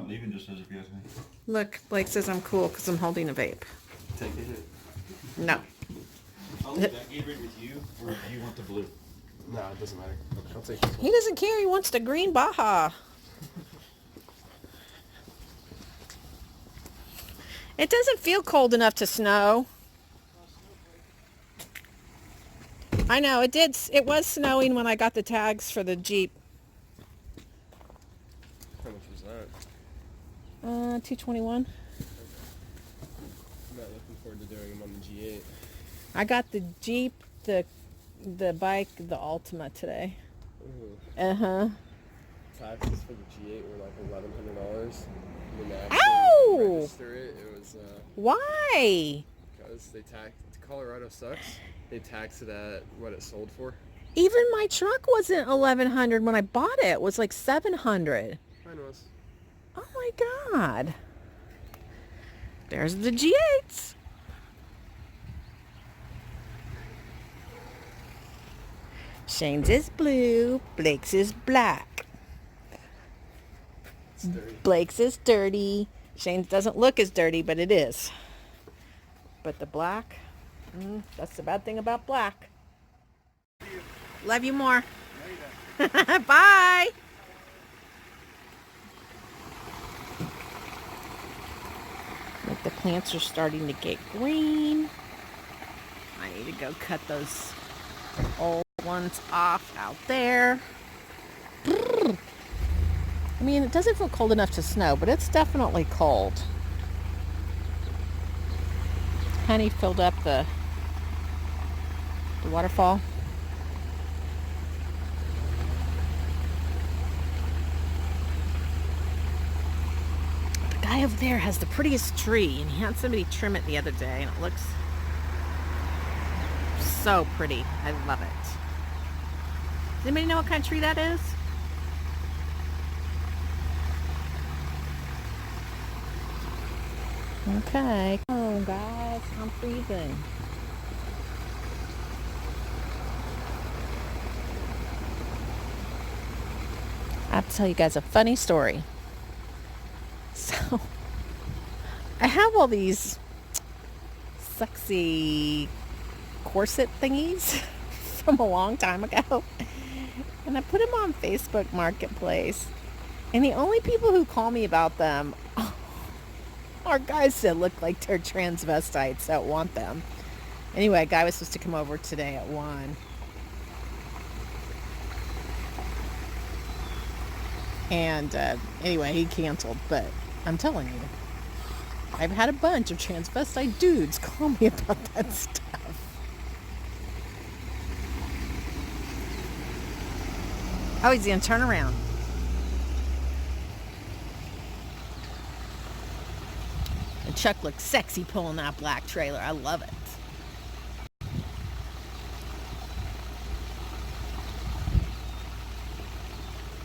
Leaving just as if you ask me. Look, Blake says I'm cool because I'm holding a vape. Take a hit. No. I'll leave that Gatorade with you, or do you want the blue? No, it doesn't matter. I'll take this one. He doesn't care. He wants the green Baja. It doesn't feel cold enough to snow. I know, it did. It was snowing when I got the tags for the Jeep. How much was that? $221. I'm not looking forward to doing them on the G8. I got the Jeep, the bike, the Altima today. Ooh. Uh-huh. Taxes for the G8 were like $1,100. And then to Ow! register it, it was Why? because they taxed. Colorado sucks. They tax it at what it sold for. Even my truck wasn't $1,100 when I bought it. It was like $700. Mine was. Oh my God. There's the G8s. Shane's is blue. Blake's is black. It's dirty. Blake's is dirty. Shane's doesn't look as dirty, but it is. But the black, that's the bad thing about black. Love you more. Bye. Like the plants are starting to get green. I need to go cut those old ones off out there. I mean, it doesn't feel cold enough to snow, but it's definitely cold. Honey filled up the waterfall. The guy over there has the prettiest tree, and he had somebody trim it the other day, and it looks so pretty. I love it. Does anybody know what kind of tree that is? Okay. Oh, guys, I'm freezing. I have to tell you guys a funny story. So, I have all these sexy corset thingies from a long time ago. And I put them on Facebook Marketplace. And the only people who call me about them are guys that look like they're transvestites that want them. Anyway, a guy was supposed to come over today at 1. And anyway, he canceled. But I'm telling you, I've had a bunch of transvestite dudes call me about that stuff. Oh, he's going to turn around. And Chuck looks sexy pulling that black trailer. I love it.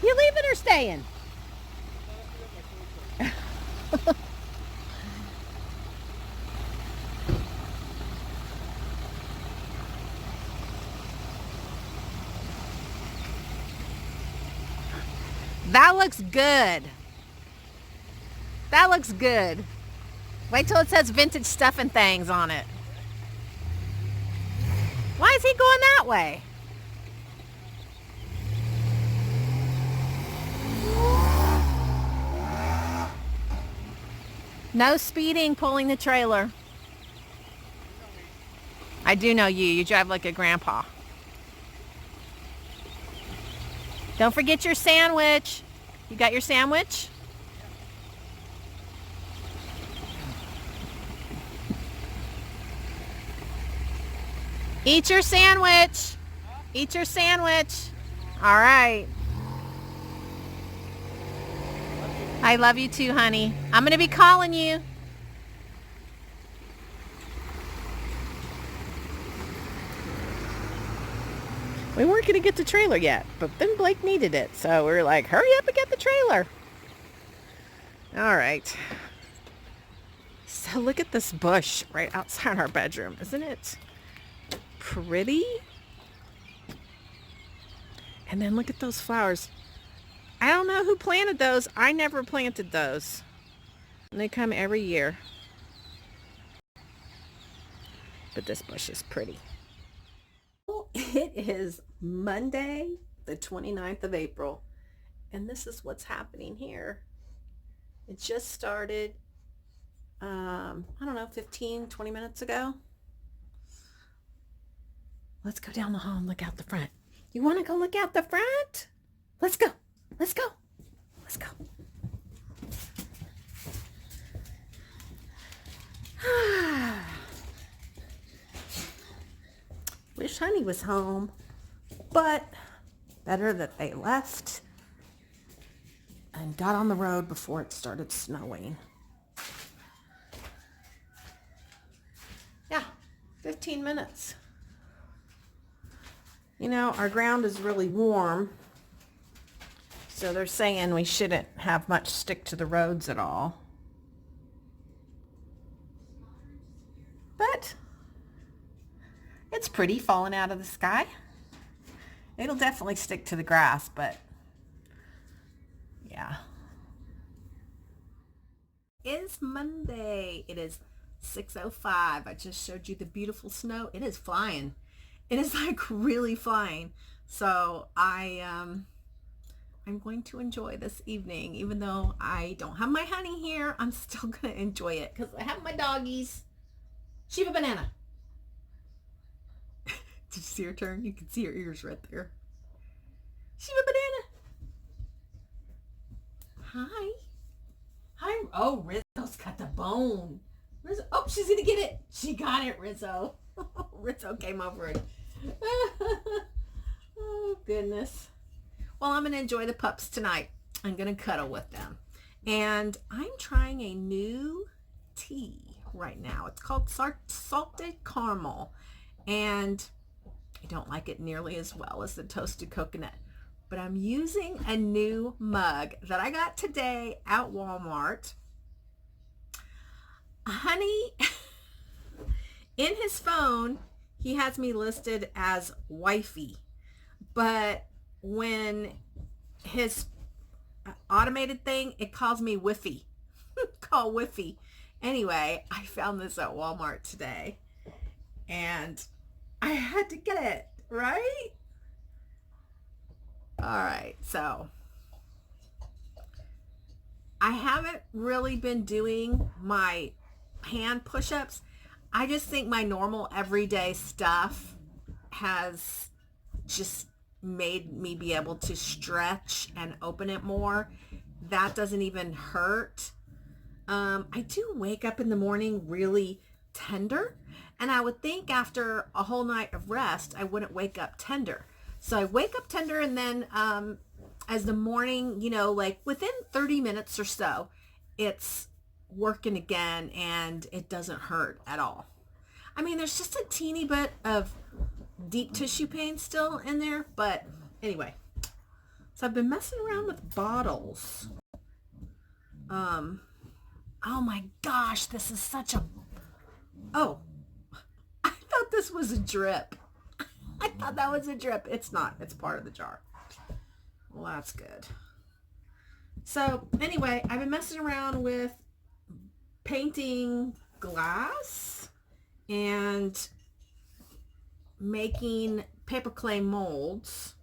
You leaving or staying? That looks good. That looks good. Wait till it says vintage stuff and things on it. Why is he going that way? No speeding pulling the trailer. I do know you. You drive like a grandpa. Don't forget your sandwich. You got your sandwich? Eat your sandwich. Eat your sandwich. All right. I love you too, honey. I'm going to be calling you. We weren't going to get the trailer yet, but then Blake needed it. So we were like, hurry up and get the trailer. All right. So look at this bush right outside our bedroom. Isn't it pretty? And then look at those flowers. I don't know who planted those. I never planted those. And they come every year. But this bush is pretty. It is Monday, the 29th of April. And this is what's happening here. It just started, I don't know, 15, 20 minutes ago. Let's go down the hall and look out the front. You want to go look out the front? Let's go. Let's go. Let's go. Wish Honey was home, but better that they left and got on the road before it started snowing. Yeah, 15 minutes. You know, our ground is really warm, so they're saying we shouldn't have much stick to the roads at all. But it's pretty falling out of the sky. It'll definitely stick to the grass, but yeah. It's Monday. It is 6:05. I just showed you the beautiful snow. It is flying. It is like really flying. So I'm going to enjoy this evening. Even though I don't have my Honey here, I'm still going to enjoy it because I have my doggies. Shiva Banana. Did you see her turn? You can see her ears right there. Shiva Banana. Hi. Hi. Oh, Rizzo's got the bone. Rizzo. Oh, she's going to get it. She got it, Rizzo. Rizzo came over and... oh, goodness. Well, I'm going to enjoy the pups tonight. I'm going to cuddle with them. And I'm trying a new tea right now. It's called salted caramel. And I don't like it nearly as well as the toasted coconut. But I'm using a new mug that I got today at Walmart. Honey, in his phone, he has me listed as wifey. But when his automated thing, it calls me Whiffy. Call Whiffy. Anyway, I found this at Walmart today. And I had to get it, right? All right, so I haven't really been doing my hand push-ups. I just think my normal everyday stuff has just made me be able to stretch and open it more. That doesn't even hurt. I do wake up in the morning really tender, and I would think after a whole night of rest I wouldn't wake up tender. So I wake up tender, and then as the morning, you know, like within 30 minutes or so, it's working again and it doesn't hurt at all. I mean, there's just a teeny bit of deep tissue pain still in there, but anyway. So I've been messing around with bottles. Oh my gosh, this is such a... Oh, I thought this was a drip. I thought that was a drip. It's not. It's part of the jar. Well, that's good. So anyway, I've been messing around with painting glass and making paper clay molds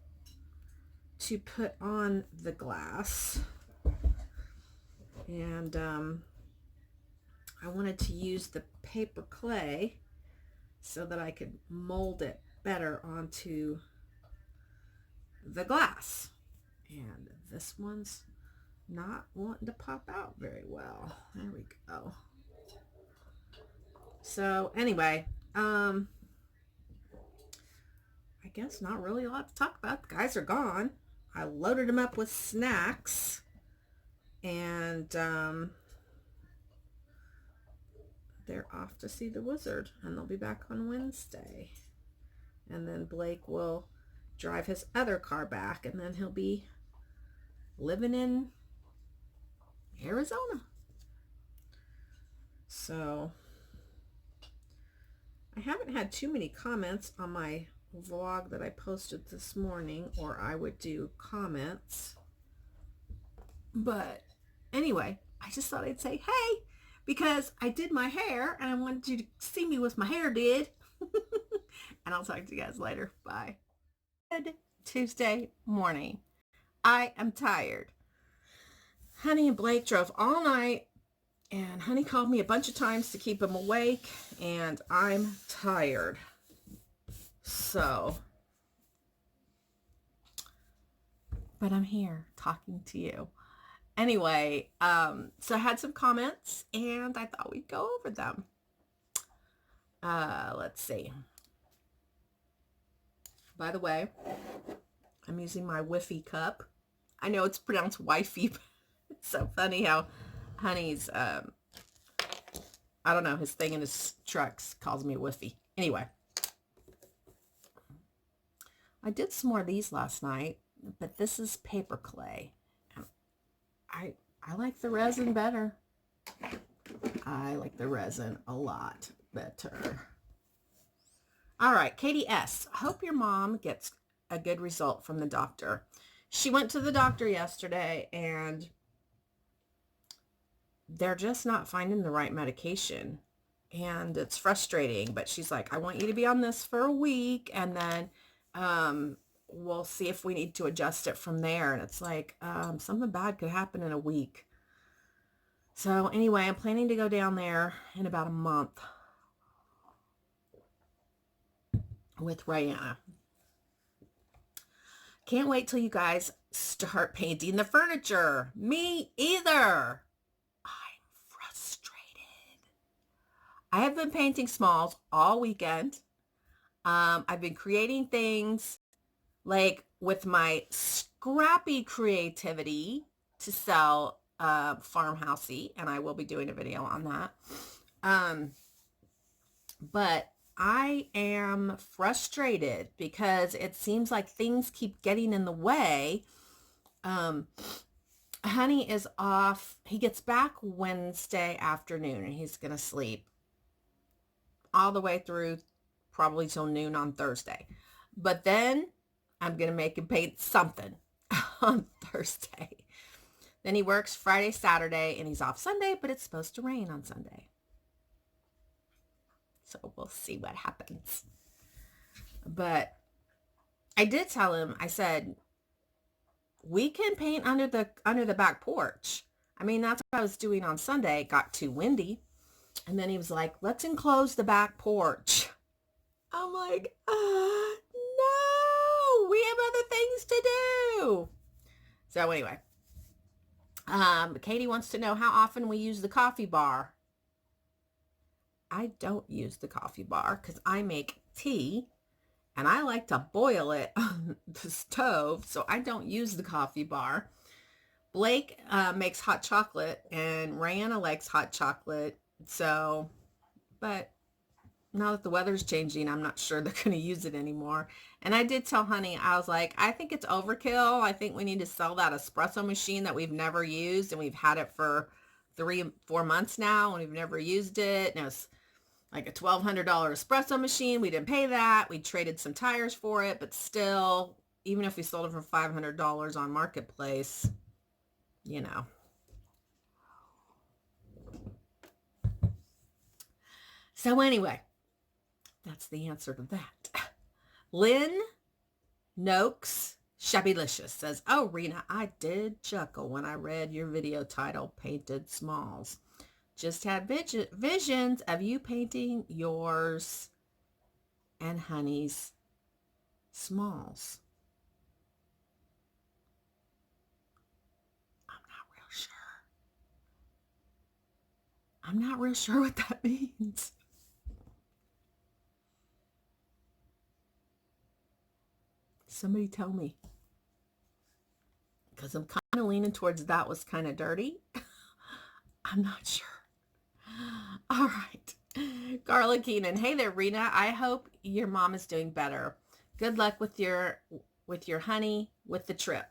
to put on the glass. And I wanted to use the paper clay so that I could mold it better onto the glass. And this one's not wanting to pop out very well. There we go. So anyway, I guess not really a lot to talk about. The guys are gone. I loaded them up with snacks, and they're off to see the wizard, and they'll be back on Wednesday. And then Blake will drive his other car back, and then he'll be living in Arizona. So I haven't had too many comments on my vlog that I posted this morning, or I would do comments. But anyway, I just thought I'd say, hey, because I did my hair and I wanted you to see me with my hair did. And I'll talk to you guys later. Bye. Good Tuesday morning. I am tired. Honey and Blake drove all night, and Honey called me a bunch of times to keep him awake, and I'm tired. So, but I'm here talking to you. Anyway, so I had some comments, and I thought we'd go over them. Let's see. By the way, I'm using my Whiffy cup. I know it's pronounced wifey, but it's so funny how Honey's, I don't know, his thing in his trucks calls me Whiffy. Anyway, I did some more of these last night, but this is paper clay. I like the resin better. I like the resin a lot better. All right, Katie S. Hope your mom gets a good result from the doctor. She went to the doctor yesterday and they're just not finding the right medication. And it's frustrating, but she's like, I want you to be on this for a week and then we'll see if we need to adjust it from there. And it's like, something bad could happen in a week. So anyway, I'm planning to go down there in about a month with Rihanna. Can't wait till you guys start painting the furniture. Me either. I'm frustrated. I have been painting smalls all weekend. I've been creating things like with my scrappy creativity to sell farmhousey, and I will be doing a video on that. But I am frustrated because it seems like things keep getting in the way. Honey is off. He gets back Wednesday afternoon and he's going to sleep all the way through probably till noon on Thursday. But then I'm going to make him paint something on Thursday. Then he works Friday, Saturday, and he's off Sunday, but it's supposed to rain on Sunday. So we'll see what happens. But I did tell him, I said, we can paint under the back porch. I mean, that's what I was doing on Sunday. It got too windy. And then he was like, let's enclose the back porch. I'm like, no, we have other things to do. So anyway, Katie wants to know how often we use the coffee bar. I don't use the coffee bar because I make tea and I like to boil it on the stove. So I don't use the coffee bar. Blake makes hot chocolate and Rihanna likes hot chocolate. So, but now that the weather's changing, I'm not sure they're going to use it anymore. And I did tell Honey, I was like, I think it's overkill. I think we need to sell that espresso machine that we've never used. And we've had it for 3-4 months now and we've never used it. And it was like a $1,200 espresso machine. We didn't pay that. We traded some tires for it, but still, even if we sold it for $500 on Marketplace, you know. So anyway, that's the answer to that. Lynn Noakes Shabbylicious says, oh, Rena, I did chuckle when I read your video title, Painted Smalls. Just had visions of you painting yours and Honey's smalls. I'm not real sure what that means. Somebody tell me. Because I'm kind of leaning towards that was kind of dirty. I'm not sure. All right. Carla Keenan. Hey there, Rena. I hope your mom is doing better. Good luck with your honey with the trip.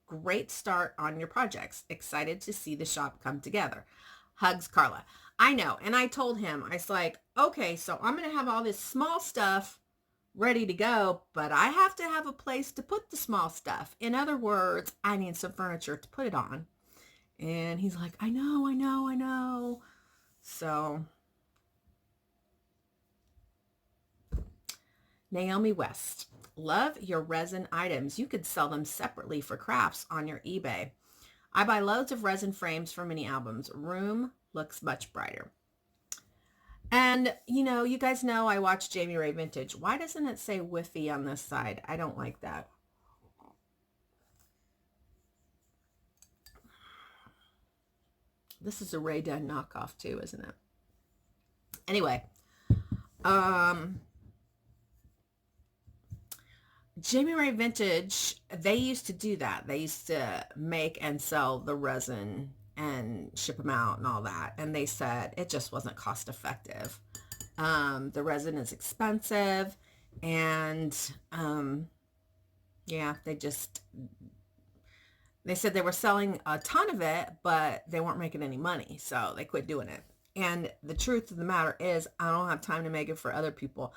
Great start on your projects. Excited to see the shop come together. Hugs, Carla. I know. And I told him, I was like, okay, so I'm going to have all this small stuff ready to go, but I have to have a place to put the small stuff. In other words, I need some furniture to put it on. And he's like, I know. So Naomi West, love your resin items. You could sell them separately for crafts on your eBay. I buy loads of resin frames for mini albums. Room looks much brighter. And, you guys know I watch Jamie Ray Vintage. Why doesn't it say Whiffy on this side? I don't like that. This is a Ray Dunn knockoff too, isn't it? Anyway, Jamie Ray Vintage, they used to do that. They used to make and sell the resin and ship them out and all that. And they said it just wasn't cost effective. The resin is expensive, and yeah, they said they were selling a ton of it, but they weren't making any money, so they quit doing it. And the truth of the matter is, I don't have time to make it for other people.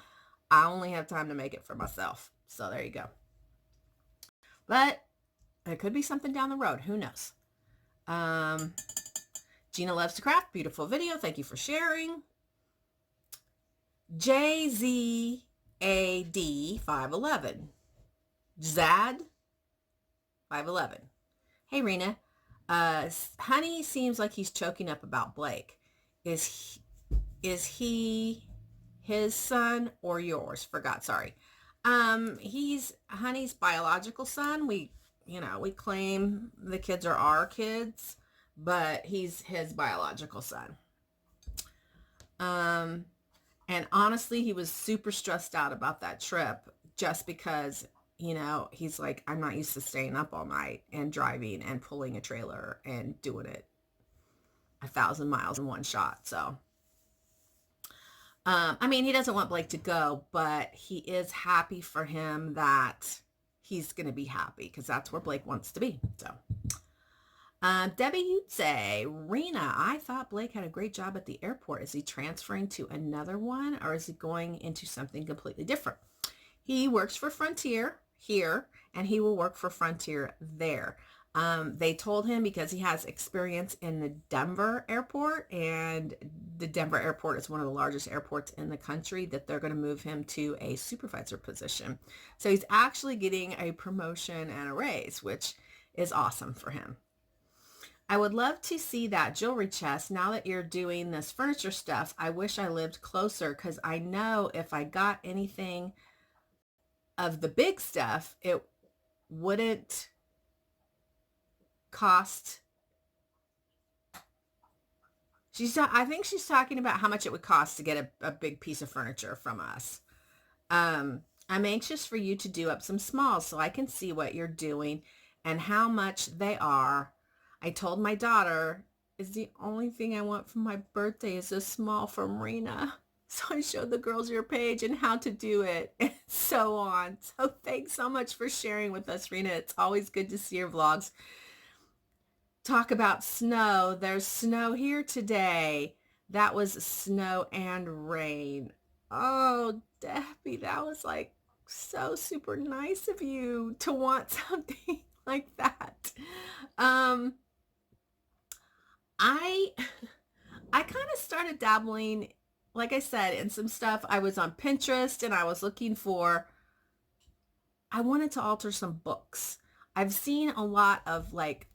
I only have time to make it for myself. So there you go. But it could be something down the road. Who knows? Gina loves to craft. Beautiful video. Thank you for sharing. JZAD511. Zad 511. Hey, Rena. Honey seems like he's choking up about Blake. Is he his son or yours? Forgot. Sorry. He's Honey's biological son. We claim the kids are our kids, but he's his biological son. And honestly, he was super stressed out about that trip just because, he's like, I'm not used to staying up all night and driving and pulling a trailer and doing it 1,000 miles in one shot. So, he doesn't want Blake to go, but he is happy for him that he's going to be happy because that's where Blake wants to be. So, Debbie, you'd say, Rena, I thought Blake had a great job at the airport. Is he transferring to another one, or is he going into something completely different? He works for Frontier here, and he will work for Frontier there. They told him because he has experience in the Denver airport, and the Denver airport is one of the largest airports in the country, that they're going to move him to a supervisor position. So he's actually getting a promotion and a raise, which is awesome for him. I would love to see that jewelry chest. Now that you're doing this furniture stuff, I wish I lived closer, because I know if I got anything of the big stuff, it wouldn't cost. I think she's talking about how much it would cost to get a big piece of furniture from us. I'm anxious for you to do up some smalls so I can see what you're doing and how much they are. I told my daughter, is the only thing I want for my birthday is a small from Rena. So I showed the girls your page and how to do it and so on. So thanks so much for sharing with us, Rena. It's always good to see your vlogs. Talk about snow. There's snow here today. That was snow and rain. Oh, Debbie, that was like so super nice of you to want something like that. I kind of started dabbling, like I said, in some stuff. I was on Pinterest and I was looking for, I wanted to alter some books. I've seen a lot of like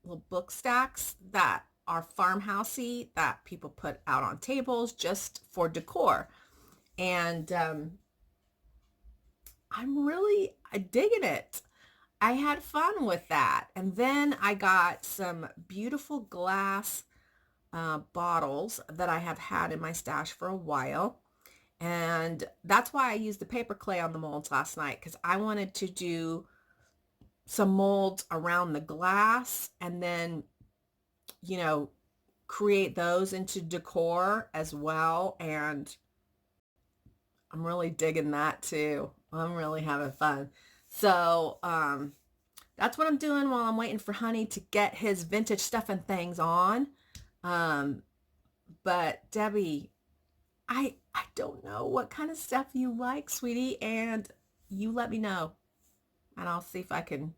little book stacks that are farmhousey that people put out on tables just for decor. And I'm really digging it. I had fun with that. And then I got some beautiful glass bottles that I have had in my stash for a while. And that's why I used the paper clay on the molds last night, because I wanted to do some molds around the glass and then, create those into decor as well. And I'm really digging that too. I'm really having fun. So that's what I'm doing while I'm waiting for Honey to get his vintage stuff and things on. But Debbie, I don't know what kind of stuff you like, sweetie, and you let me know, and I'll see if I can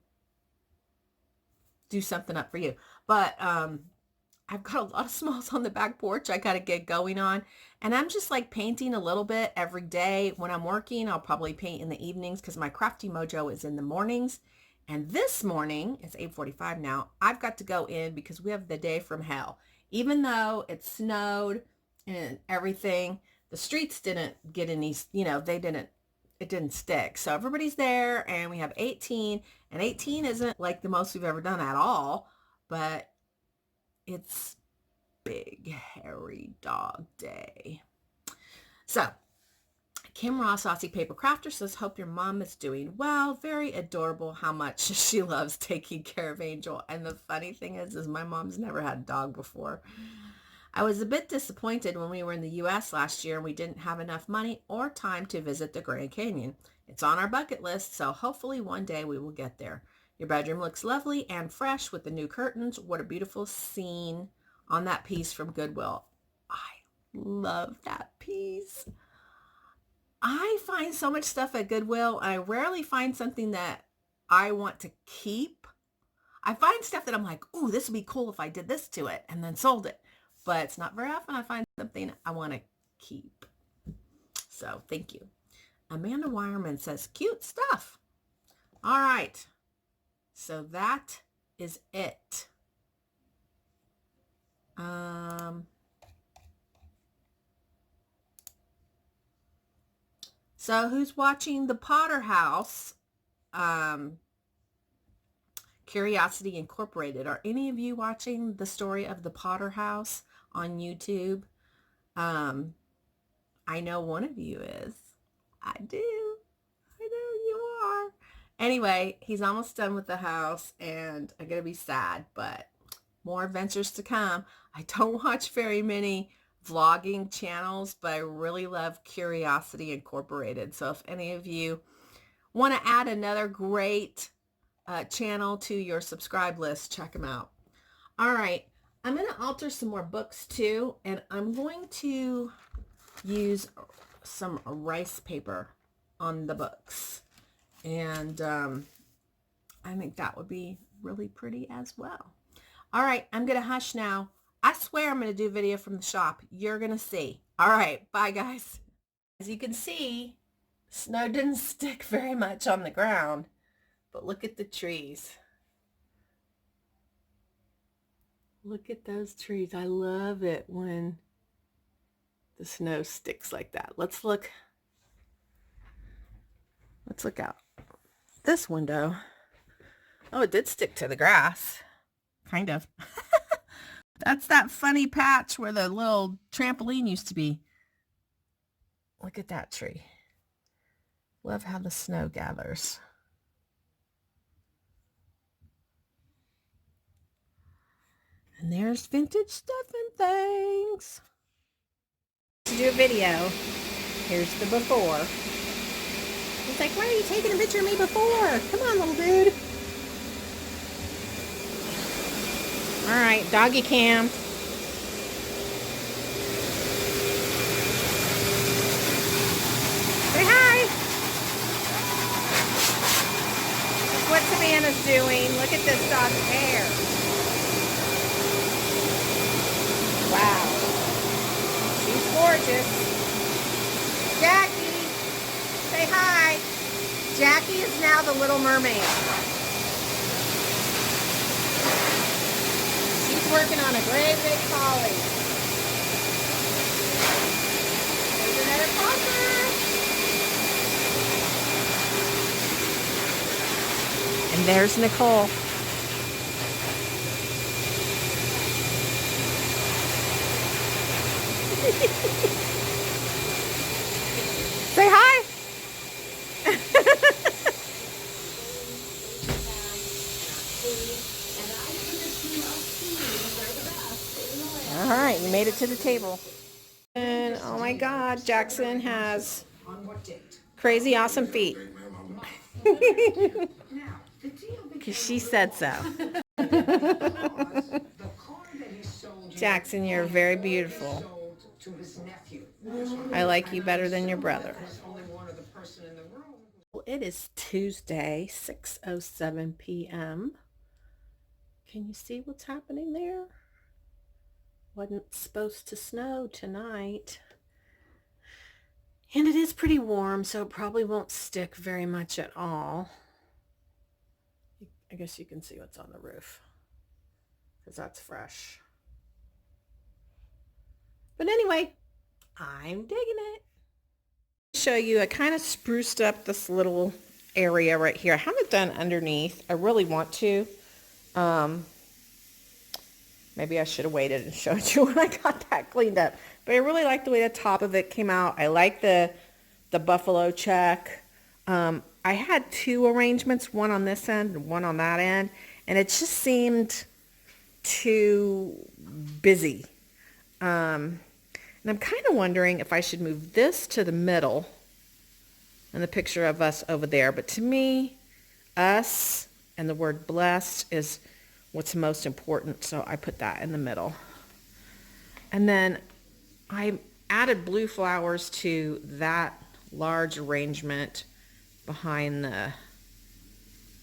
do something up for you. But I've got a lot of smalls on the back porch I got to get going on. And I'm just like painting a little bit every day. When I'm working, I'll probably paint in the evenings because my Crafty Mojo is in the mornings. And this morning, it's 8:45 now, I've got to go in because we have the day from hell. Even though it snowed and everything, the streets didn't get any, it didn't stick. So everybody's there and we have 18, and 18 isn't like the most we've ever done at all, but it's big hairy dog day. So Kim Ross, Saucy Paper Crafter, says, hope your mom is doing well. Very adorable how much she loves taking care of Angel. And the funny thing is my mom's never had a dog before. I was a bit disappointed when we were in the U.S. last year and we didn't have enough money or time to visit the Grand Canyon. It's on our bucket list, so hopefully one day we will get there. Your bedroom looks lovely and fresh with the new curtains. What a beautiful scene on that piece from Goodwill. I love that piece. I find so much stuff at Goodwill. I rarely find something that I want to keep. I find stuff that I'm like, ooh, this would be cool if I did this to it and then sold it. But it's not very often I find something I want to keep. So thank you. Amanda Wireman says, cute stuff. All right. So that is it. So who's watching the Potter House? Curiosity Incorporated. Are any of you watching the story of the Potter House on YouTube? I know one of you is. I do. I know you are. Anyway, he's almost done with the house and I'm going to be sad, but more adventures to come. I don't watch very many vlogging channels, but I really love Curiosity Incorporated. So if any of you want to add another great channel to your subscribe list, check them out. All right, I'm going to alter some more books too, and I'm going to use some rice paper on the books, and I think that would be really pretty as well. All right, I'm going to hush now. I swear I'm going to do a video from the shop. You're going to see. All right, bye guys. As you can see, snow didn't stick very much on the ground, but look at the trees. Look at those trees. I love it when the snow sticks like that. Let's look out this window. Oh, it did stick to the grass. Kind of. That's that funny patch where the little trampoline used to be. Look at that tree. Love how the snow gathers. And there's vintage stuff and things. To do a video. Here's the before. He's like, why are you taking a picture of me before? Come on, little dude. All right, doggy cam. Say hi. Look what Savannah's doing. Look at this dog's hair. Wow. She's gorgeous. Jackie, say hi. Jackie is now the Little Mermaid. She's working on a great big collie. There's another popper. And there's Nicole. Say hi. All right, you made it to the table. And oh my God, Jackson has crazy awesome feet. Because she said so. Jackson, you're very beautiful. I like you better than your brother. Well, it is Tuesday, 6:07 p.m. Can you see what's happening there? Wasn't supposed to snow tonight. And it is pretty warm, so it probably won't stick very much at all. I guess you can see what's on the roof, because that's fresh. But anyway, I'm digging it. Show you, I kind of spruced up this little area right here. I haven't done underneath. I really want to. Maybe I should have waited and showed you when I got that cleaned up. But I really like the way the top of it came out. I like the buffalo check. I had two arrangements, one on this end and one on that end, and it just seemed too busy. And I'm kind of wondering if I should move this to the middle and the picture of us over there. But to me, us and the word blessed is what's most important, so I put that in the middle. And then I added blue flowers to that large arrangement behind the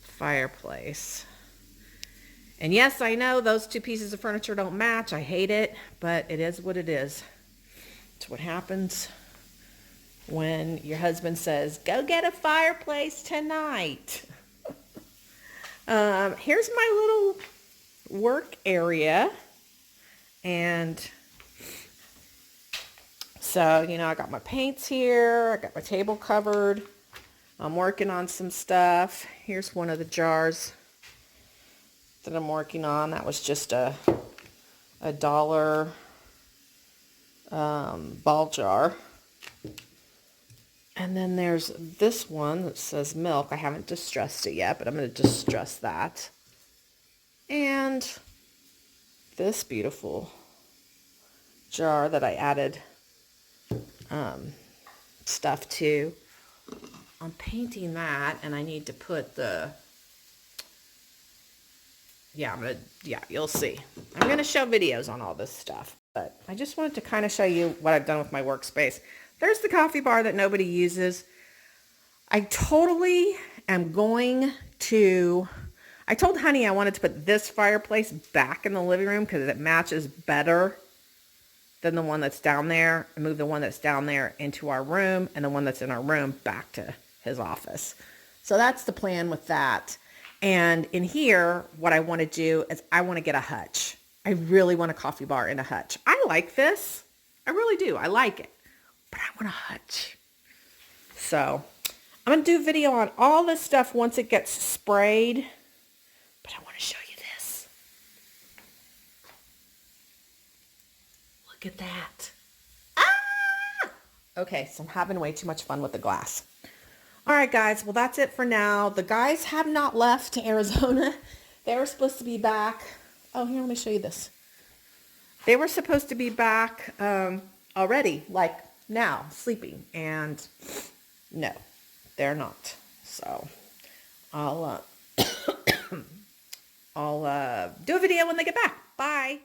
fireplace. And yes, I know those two pieces of furniture don't match. I hate it, but it is what it is. It's what happens when your husband says, go get a fireplace tonight. Here's my little work area. And so, you know, I got my paints here. I got my table covered. I'm working on some stuff. Here's one of the jars that I'm working on. That was just a $1 ball jar. And then there's this one that says milk. I haven't distressed it yet, but I'm going to distress that. And this beautiful jar that I added stuff to. I'm painting that, and I need to put the, you'll see. I'm going to show videos on all this stuff, but I just wanted to kind of show you what I've done with my workspace. There's the coffee bar that nobody uses. I totally am going to, I told Honey I wanted to put this fireplace back in the living room because it matches better than the one that's down there, and move the one that's down there into our room and the one that's in our room back to his office. So that's the plan with that. And in here, what I want to do is I want to get a hutch. I really want a coffee bar in a hutch. I like this. I really do. I like it. But I want a hutch. So I'm going to do a video on all this stuff once it gets sprayed. But I want to show you this. Look at that. Ah! Okay, so I'm having way too much fun with the glass. All right, guys. Well, that's it for now. The guys have not left Arizona. They were supposed to be back. Oh, here, let me show you this. They were supposed to be back already, like now, sleeping. And no, they're not. So I'll do a video when they get back. Bye.